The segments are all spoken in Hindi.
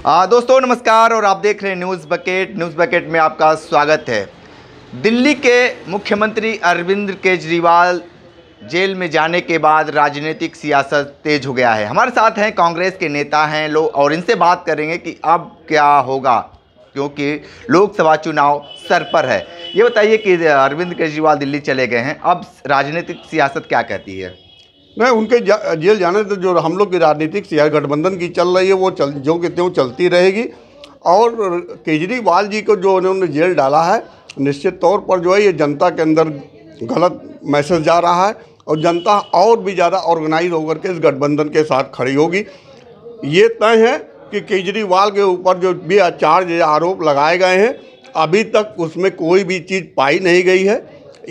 दोस्तों नमस्कार और आप देख रहे हैं न्यूज़ बकेट में आपका स्वागत है। दिल्ली के मुख्यमंत्री अरविंद केजरीवाल जेल में जाने के बाद राजनीतिक सियासत तेज हो गया है। हमारे साथ हैं कांग्रेस के नेता हैं लोग और इनसे बात करेंगे कि अब क्या होगा, क्योंकि लोकसभा चुनाव सर पर है। ये बताइए कि अरविंद केजरीवाल दिल्ली चले गए हैं, अब राजनीतिक सियासत क्या कहती है? नहीं, उनके जेल जाने से जो हम लोग की राजनीतिक सियासत गठबंधन की चल रही है वो जो कि त्यों चलती रहेगी। और केजरीवाल जी को जो उन्होंने जेल डाला है, निश्चित तौर पर जो है ये जनता के अंदर गलत मैसेज जा रहा है और जनता और भी ज़्यादा ऑर्गेनाइज होकर के इस गठबंधन के साथ खड़ी होगी। ये तय है कि केजरीवाल के ऊपर जो भी आरोप लगाए गए हैं अभी तक उसमें कोई भी चीज़ पाई नहीं गई है।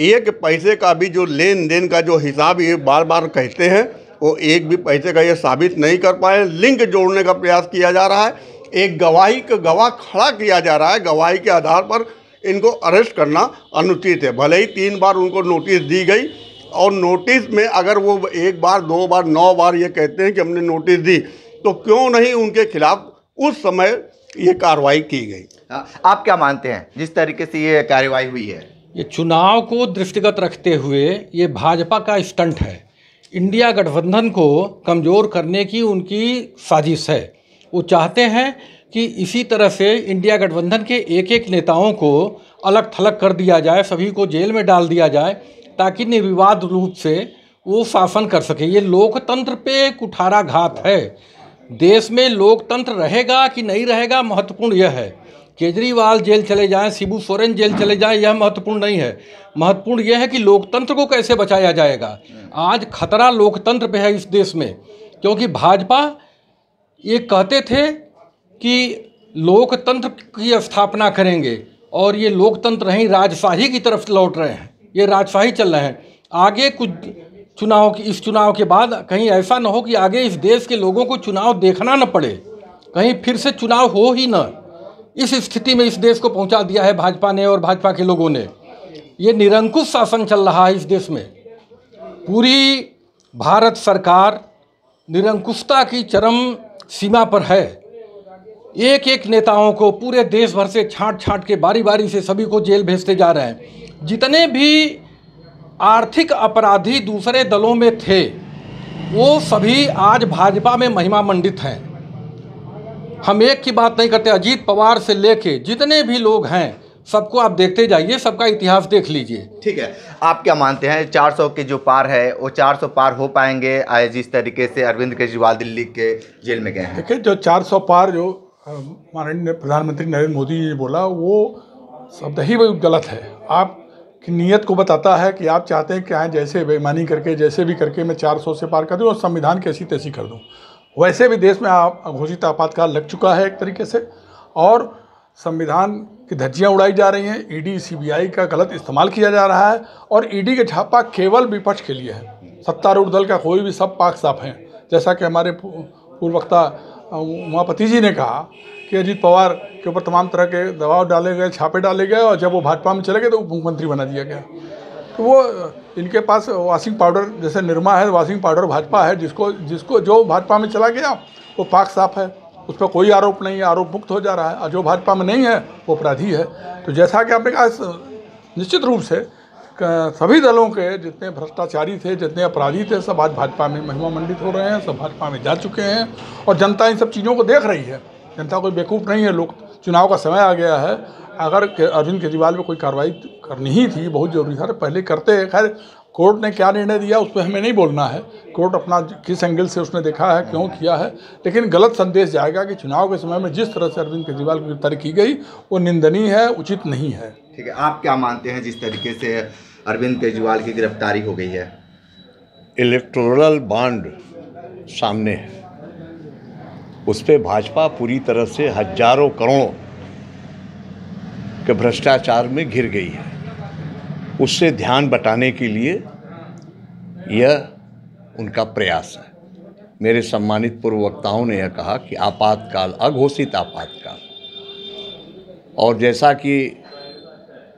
एक पैसे का भी जो लेन देन का जो हिसाब ये बार बार कहते हैं वो एक भी पैसे का ये साबित नहीं कर पाए। लिंक जोड़ने का प्रयास किया जा रहा है, एक गवाह खड़ा किया जा रहा है, गवाही के आधार पर इनको अरेस्ट करना अनुचित है। भले ही 3 बार उनको नोटिस दी गई और नोटिस में अगर वो 1 बार 2 बार 9 बार ये कहते हैं कि हमने नोटिस दी, तो क्यों नहीं उनके खिलाफ उस समय ये कार्रवाई की गई? आप क्या मानते हैं जिस तरीके से ये कार्रवाई हुई है? ये चुनाव को दृष्टिगत रखते हुए ये भाजपा का स्टंट है। इंडिया गठबंधन को कमज़ोर करने की उनकी साजिश है। वो चाहते हैं कि इसी तरह से इंडिया गठबंधन के एक एक नेताओं को अलग थलग कर दिया जाए, सभी को जेल में डाल दिया जाए ताकि निर्विवाद रूप से वो शासन कर सके। ये लोकतंत्र पे कुठाराघात है। देश में लोकतंत्र रहेगा कि नहीं रहेगा महत्वपूर्ण यह है। केजरीवाल जेल चले जाएं, शिबू सोरेन जेल चले जाएं, यह महत्वपूर्ण नहीं है। महत्वपूर्ण यह है कि लोकतंत्र को कैसे बचाया जाएगा। आज खतरा लोकतंत्र पे है इस देश में, क्योंकि भाजपा ये कहते थे कि लोकतंत्र की स्थापना करेंगे और ये लोकतंत्र नहीं राजशाही की तरफ लौट रहे हैं। ये राजशाही चल रहे हैं। आगे कुछ इस चुनाव के बाद कहीं ऐसा न हो कि आगे इस देश के लोगों को चुनाव देखना न पड़े, कहीं फिर से चुनाव हो ही न। इस स्थिति में इस देश को पहुंचा दिया है भाजपा ने और भाजपा के लोगों ने। ये निरंकुश शासन चल रहा है इस देश में। पूरी भारत सरकार निरंकुशता की चरम सीमा पर है। एक एक नेताओं को पूरे देश भर से छांट के बारी बारी से सभी को जेल भेजते जा रहे हैं। जितने भी आर्थिक अपराधी दूसरे दलों में थे वो सभी आज भाजपा में महिमा मंडित हैं। हम एक की बात नहीं करते, अजीत पवार से लेके जितने भी लोग हैं सबको आप देखते जाइए, सबका इतिहास देख लीजिए। ठीक है, आप क्या मानते हैं 400 के जो पार है वो 400 पार हो पाएंगे जिस तरीके से अरविंद केजरीवाल दिल्ली के जेल में गए हैं? देखिए, जो 400 पार जो माननीय प्रधानमंत्री नरेंद्र मोदी जी ने बोला वो शब्द ही गलत है। आपकी नीयत को बताता है कि आप चाहते हैं कि आए जैसे बेईमानी करके जैसे भी करके मैं 400 से पार कर दूँ और संविधान कैसी तैसी कर दूँ। वैसे भी देश में घोषित आपातकाल लग चुका है एक तरीके से और संविधान की धज्जियां उड़ाई जा रही हैं। ईडी सीबीआई का गलत इस्तेमाल किया जा रहा है और ईडी के छापा केवल विपक्ष के लिए है। सत्तारूढ़ दल का कोई भी सब पाक साफ है। जैसा कि हमारे पूर्व वक्ता उमापति जी ने कहा कि अजीत पवार के ऊपर तमाम तरह के दबाव डाले गए, छापे डाले गए और जब वो भाजपा में चले गए तो मुख्यमंत्री बना दिया गया। तो वो इनके पास वॉशिंग पाउडर जैसे निरमा है, वॉशिंग पाउडर भाजपा है। जिसको जो भाजपा में चला गया वो पाक साफ है, उस पर कोई आरोप नहीं है, आरोप मुक्त हो जा रहा है। और जो भाजपा में नहीं है वो अपराधी है। तो जैसा कि आपने कहा, निश्चित रूप से सभी दलों के जितने भ्रष्टाचारी थे, जितने अपराधी थे, सब आज भाजपा में महिमा मंडित हो रहे हैं, सब भाजपा में जा चुके हैं और जनता इन सब चीज़ों को देख रही है। जनता कोई बेवकूफ़ नहीं है। लोग चुनाव का समय आ गया है। अगर अरविंद केजरीवाल पे कोई कार्रवाई करनी ही थी, बहुत ज़रूरी था, पहले करते। खैर, कोर्ट ने क्या निर्णय दिया उस पर हमें नहीं बोलना है। कोर्ट अपना किस एंगल से उसने देखा है, क्यों किया है, लेकिन गलत संदेश जाएगा कि चुनाव के समय में जिस तरह से अरविंद केजरीवाल की गिरफ्तारी की गई वो निंदनीय है, उचित नहीं है। ठीक है, आप क्या मानते हैं जिस तरीके से अरविंद केजरीवाल की गिरफ्तारी हो गई है? इलेक्टोरल बॉन्ड सामने है, उस पर भाजपा पूरी तरह से हजारों करोड़ों के भ्रष्टाचार में घिर गई है। उससे ध्यान बटाने के लिए यह उनका प्रयास है। मेरे सम्मानित पूर्व वक्ताओं ने यह कहा कि आपातकाल, अघोषित आपातकाल, और जैसा कि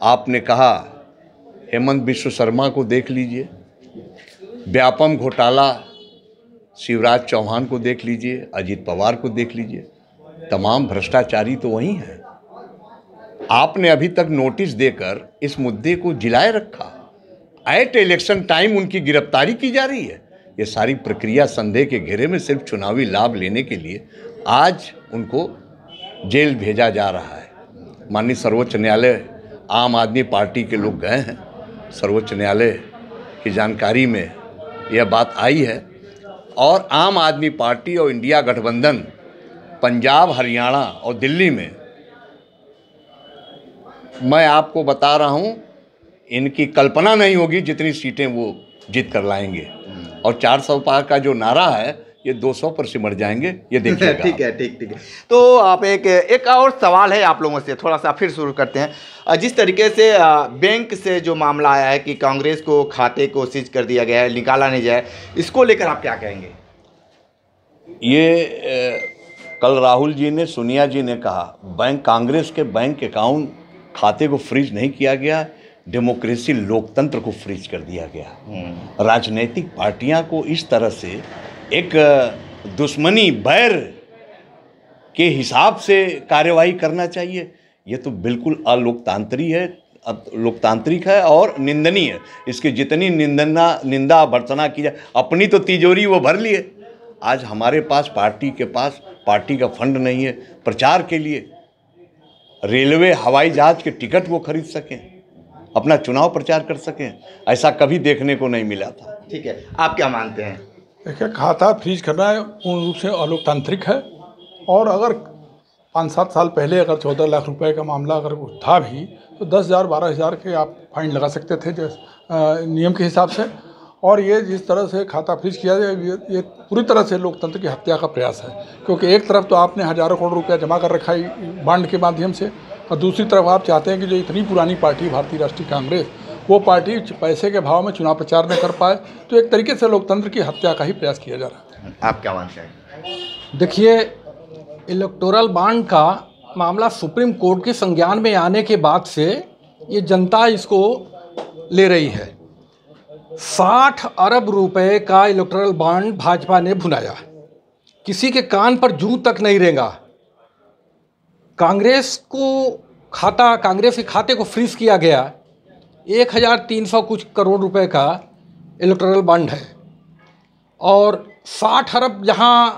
आपने कहा हेमंत बिश्व शर्मा को देख लीजिए, व्यापम घोटाला शिवराज चौहान को देख लीजिए, अजीत पवार को देख लीजिए। तमाम भ्रष्टाचारी तो वही हैं। आपने अभी तक नोटिस देकर इस मुद्दे को जिलाए रखा। एट इलेक्शन टाइम उनकी गिरफ्तारी की जा रही है। ये सारी प्रक्रिया संदेह के घेरे में सिर्फ चुनावी लाभ लेने के लिए आज उनको जेल भेजा जा रहा है। माननीय सर्वोच्च न्यायालय, आम आदमी पार्टी के लोग गए हैं, सर्वोच्च न्यायालय की जानकारी में यह बात आई है और आम आदमी पार्टी और इंडिया गठबंधन पंजाब, हरियाणा और दिल्ली में, मैं आपको बता रहा हूं, इनकी कल्पना नहीं होगी जितनी सीटें वो जीत कर लाएंगे। और 400 पार का जो नारा है ये 200 पर सिमट जाएंगे, ये देखिएगा। ठीक है, ठीक है। तो आप एक और सवाल है आप लोगों से, थोड़ा सा फिर शुरू करते हैं। जिस तरीके से बैंक से जो मामला आया है कि कांग्रेस को खाते को सीज कर दिया गया है, निकाला नहीं जाए, इसको लेकर आप क्या कहेंगे? ये कल राहुल जी ने, सोनिया जी ने कहा कांग्रेस के बैंक अकाउंट खाते को फ्रीज नहीं किया गया, डेमोक्रेसी लोकतंत्र को फ्रीज कर दिया गया। राजनीतिक पार्टियां को इस तरह से एक दुश्मनी, बैर के हिसाब से कार्यवाही करना चाहिए। ये तो बिल्कुल लोकतांत्रिक है और निंदनीय है। इसकी जितनी निंदा भर्त्सना की जाए, अपनी तो तिजोरी वो भर लिए। आज हमारे पास पार्टी का फंड नहीं है प्रचार के लिए, रेलवे, हवाई जहाज के टिकट वो खरीद सकें, अपना चुनाव प्रचार कर सकें, ऐसा कभी देखने को नहीं मिला था। ठीक है, आप क्या मानते हैं? देखिए, खाता फ्रीज करना है पूर्ण रूप से अलोकतांत्रिक है। और अगर 5-7 साल पहले अगर 14 लाख रुपए का मामला अगर था भी तो 10,000 12,000 के आप फाइन लगा सकते थे नियम के हिसाब से। और ये जिस तरह से खाता फ्रीज किया जाए, ये पूरी तरह से लोकतंत्र की हत्या का प्रयास है। क्योंकि एक तरफ तो आपने हज़ारों करोड़ रुपया जमा कर रखा है बांड के माध्यम से, और दूसरी तरफ आप चाहते हैं कि जो इतनी पुरानी पार्टी भारतीय राष्ट्रीय कांग्रेस, वो पार्टी पैसे के भाव में चुनाव प्रचार न कर पाए। तो एक तरीके से लोकतंत्र की हत्या का ही प्रयास किया जा रहा है। आप क्या मानते हैं? देखिए, इलेक्टोरल बॉन्ड का मामला सुप्रीम कोर्ट के संज्ञान में आने के बाद से ये जनता इसको ले रही है। 60 अरब रुपए का इलेक्टोरल बॉन्ड भाजपा ने भुनाया, किसी के कान पर जूं तक नहीं रेंगा। कांग्रेस के खाते को फ्रीज किया गया। 1,300 कुछ करोड़ रुपए का इलेक्टोरल बॉन्ड है और 60 अरब जहां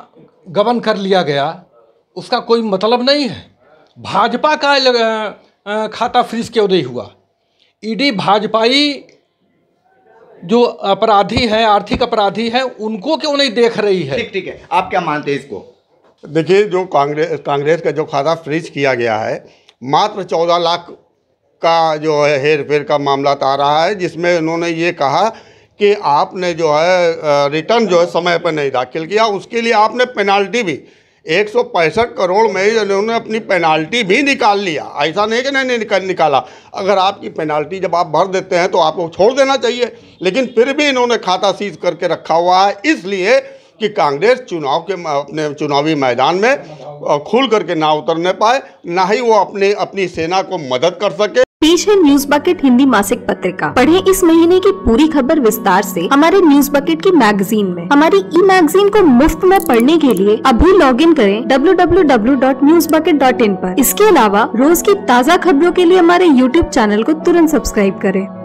गबन कर लिया गया, उसका कोई मतलब नहीं है। भाजपा का खाता फ्रीज क्यों नहीं हुआ? ईडी भाजपाई जो अपराधी है, आर्थिक अपराधी है, उनको क्यों नहीं देख रही है? ठीक है, आप क्या मानते हैं इसको? देखिए, जो कांग्रेस का जो खाता फ्रीज किया गया है, मात्र 14 लाख का जो है हेर फेर का मामला आ रहा है, जिसमें उन्होंने ये कहा कि आपने जो है रिटर्न जो है समय पर नहीं दाखिल किया, उसके लिए आपने पेनाल्टी भी 165 करोड़ में इन्होंने अपनी पेनाल्टी भी निकाल लिया। ऐसा नहीं कि नहीं निकाला। अगर आपकी पेनाल्टी जब आप भर देते हैं तो आपको छोड़ देना चाहिए, लेकिन फिर भी इन्होंने खाता सीज करके रखा हुआ है, इसलिए कि कांग्रेस अपने चुनावी मैदान में खुल करके ना उतरने पाए, ना ही वो अपनी सेना को मदद कर सके। पेश है न्यूज बकेट हिंदी मासिक पत्रिका। पढ़ें इस महीने की पूरी खबर विस्तार से हमारे न्यूज बकेट की मैगजीन में। हमारी ई मैगजीन को मुफ्त में पढ़ने के लिए अभी लॉगिन करें www.newsbucket.in पर। इसके अलावा रोज की ताज़ा खबरों के लिए हमारे YouTube चैनल को तुरंत सब्सक्राइब करें।